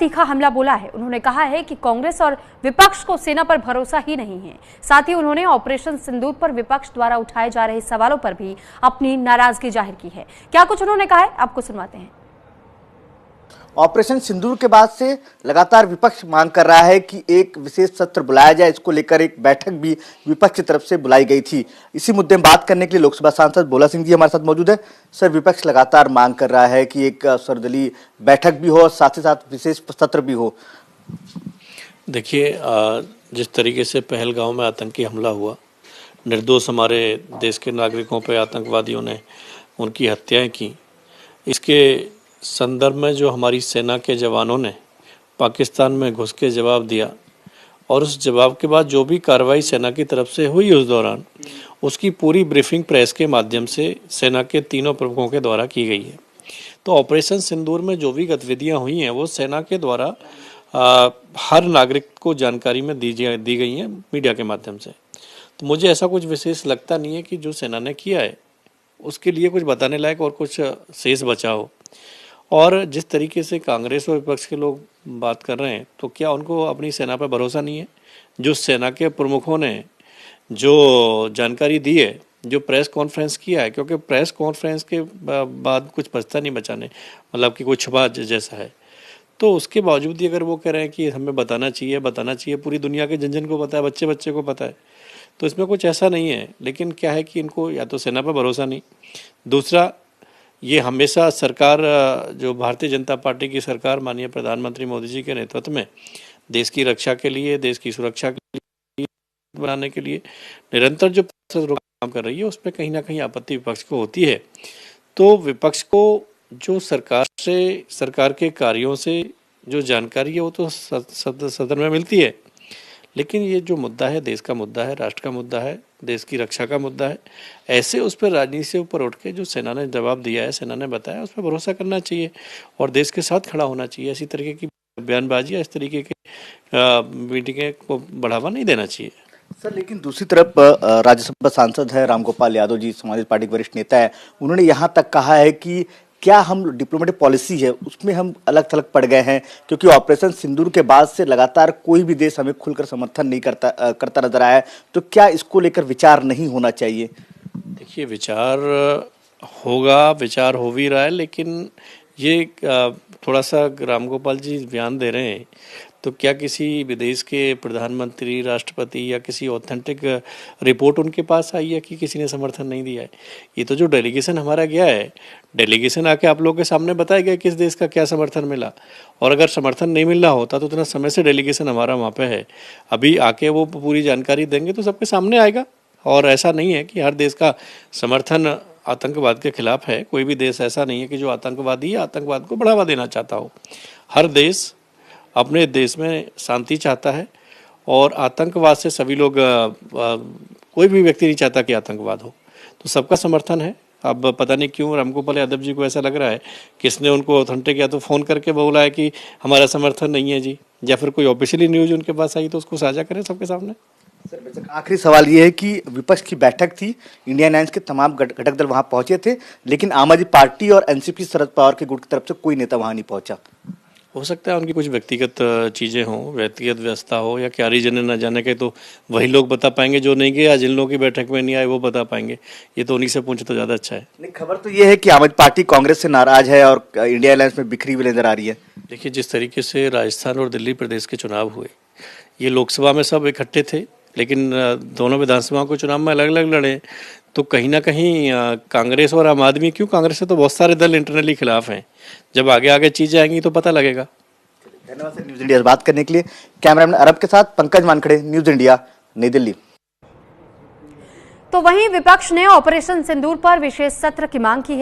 तीखा हमला बोला है। उन्होंने कहा है कि कांग्रेस और विपक्ष को सेना पर भरोसा ही नहीं है। साथ ही उन्होंने ऑपरेशन सिंदूर पर विपक्ष द्वारा उठाए जा रहे सवालों पर भी अपनी नाराजगी जाहिर की है। क्या कुछ उन्होंने कहा है, आपको सुनवाते हैं। ऑपरेशन सिंदूर के बाद से लगातार विपक्ष मांग कर रहा है कि एक विशेष सत्र बुलाया जाए। इसको लेकर एक बैठक भी विपक्ष की तरफ से बुलाई गई थी। इसी मुद्दे में बात करने के लिए लोकसभा सांसद भोला सिंह जी हमारे साथ मौजूद है। सर, विपक्ष लगातार मांग कर रहा है कि एक सर्वदलीय बैठक भी हो और साथ ही साथ विशेष सत्र भी हो। देखिए, जिस तरीके से पहलगांव में आतंकी हमला हुआ, निर्दोष हमारे देश के नागरिकों पर आतंकवादियों ने उनकी हत्याएं की, इसके संदर्भ में जो हमारी सेना के जवानों ने पाकिस्तान में घुस के जवाब दिया और उस जवाब के बाद जो भी कार्रवाई सेना की तरफ से हुई उस दौरान, उसकी पूरी ब्रीफिंग प्रेस के माध्यम से सेना के तीनों प्रमुखों के द्वारा की गई है। तो ऑपरेशन सिंदूर में जो भी गतिविधियां हुई हैं वो सेना के द्वारा हर नागरिक को जानकारी में दी गई हैं मीडिया के माध्यम से। तो मुझे ऐसा कुछ विशेष लगता नहीं है कि जो सेना ने किया है उसके लिए कुछ बताने लायक और कुछ शेष बचा हो। और जिस तरीके से कांग्रेस और विपक्ष के लोग बात कर रहे हैं, तो क्या उनको अपनी सेना पर भरोसा नहीं है? जो सेना के प्रमुखों ने जो जानकारी दी है, जो प्रेस कॉन्फ्रेंस किया है, क्योंकि प्रेस कॉन्फ्रेंस के बाद कुछ बचता नहीं बचाने, मतलब कि कुछ छुपा जैसा है, तो उसके बावजूद भी अगर वो कह रहे हैं कि हमें बताना चाहिए, पूरी दुनिया के जन को पता है, बच्चे बच्चे को पता है, तो इसमें कुछ ऐसा नहीं है। लेकिन क्या है कि इनको या तो सेना पर भरोसा नहीं, दूसरा ये हमेशा सरकार, जो भारतीय जनता पार्टी की सरकार माननीय प्रधानमंत्री मोदी जी के नेतृत्व में देश की रक्षा के लिए, देश की सुरक्षा के लिए, बनाने के लिए निरंतर जो काम कर रही है, उस पर कहीं ना कहीं आपत्ति विपक्ष को होती है। तो विपक्ष को जो सरकार के कार्यों से जो जानकारी है वो तो सदन में मिलती है, लेकिन ये जो मुद्दा है, देश का मुद्दा है, राष्ट्र का मुद्दा है, देश की रक्षा का मुद्दा है, ऐसे उस पर राजनीति से ऊपर उठ के जो सेना ने जवाब दिया है, सेना ने बताया, उस पर भरोसा करना चाहिए और देश के साथ खड़ा होना चाहिए। इसी तरीके की बयानबाजी या इस तरीके की मीटिंगें को बढ़ावा नहीं देना चाहिए। सर, लेकिन दूसरी तरफ राज्यसभा सांसद है रामगोपाल यादव जी, समाजवादी पार्टी के वरिष्ठ नेता है, उन्होंने यहाँ तक कहा है कि क्या हम डिप्लोमेटिक पॉलिसी है उसमें हम अलग थलग पड़ गए हैं, क्योंकि ऑपरेशन सिंदूर के बाद से लगातार कोई भी देश हमें खुलकर समर्थन नहीं करता नजर आया है। तो क्या इसको लेकर विचार नहीं होना चाहिए? देखिए, विचार होगा, विचार हो भी रहा है, लेकिन ये थोड़ा सा रामगोपाल जी बयान दे रहे हैं, तो क्या किसी विदेश के प्रधानमंत्री, राष्ट्रपति या किसी ऑथेंटिक रिपोर्ट उनके पास आई है कि किसी ने समर्थन नहीं दिया है? ये तो जो डेलीगेशन हमारा गया है, डेलीगेशन आके आप लोगों के सामने बताया गया किस देश का क्या समर्थन मिला, और अगर समर्थन नहीं मिल रहा होता तो इतना समय से डेलीगेशन हमारा वहाँ पे है, अभी आके वो पूरी जानकारी देंगे तो सबके सामने आएगा। और ऐसा नहीं है कि हर देश का समर्थन आतंकवाद के खिलाफ है। कोई भी देश ऐसा नहीं है कि जो आतंकवादी है, आतंकवाद को बढ़ावा देना चाहता हो। हर देश अपने देश में शांति चाहता है और आतंकवाद से सभी लोग, कोई भी व्यक्ति नहीं चाहता कि आतंकवाद हो, तो सबका समर्थन है। अब पता नहीं क्यों रामगोपाल यादव जी को ऐसा लग रहा है किसने उनको ऑथेंटिक या तो फ़ोन करके बोला है कि हमारा समर्थन नहीं है जी, या फिर कोई ऑफिशियली न्यूज़ उनके पास आई तो उसको साझा करें सबके सामने। सर, आखिरी सवाल ये है कि विपक्ष की बैठक थी, इंडिया अलायंस के तमाम घटक दल वहां पहुंचे थे, लेकिन आम आदमी पार्टी और एनसीपी शरद पवार के गुट की तरफ से कोई नेता वहां नहीं पहुंचा। हो सकता है उनकी कुछ व्यक्तिगत चीज़ें हों, व्यक्तिगत व्यवस्था हो, या क्या रीजन न जाने के, तो वही लोग बता पाएंगे जो नहीं गए, या जिन लोगों की बैठक में नहीं आए वो बता पाएंगे। ये तो उन्हीं से पूछे तो ज़्यादा अच्छा है। नहीं, खबर तो ये है कि आम आदमी पार्टी कांग्रेस से नाराज है और इंडिया अलायंस में बिखरी हुई नजर आ रही है। देखिए, जिस तरीके से राजस्थान और दिल्ली प्रदेश के चुनाव हुए, ये लोकसभा में सब इकट्ठे थे, लेकिन दोनों विधानसभाओं के चुनाव में अलग अलग लड़े, तो कहीं ना कहीं कांग्रेस और आम आदमी, क्यों कांग्रेस से तो बहुत सारे दल इंटरनली खिलाफ हैं, जब आगे आगे चीजें आएंगी तो पता लगेगा। धन्यवाद सर न्यूज़ इंडिया से बात करने के लिए। कैमरामैन अरब के साथ पंकज मानखड़े, न्यूज़ इंडिया, नई दिल्ली। तो वहीं विपक्ष ने ऑपरेशन सिंदूर पर विशेष सत्र की मांग की है।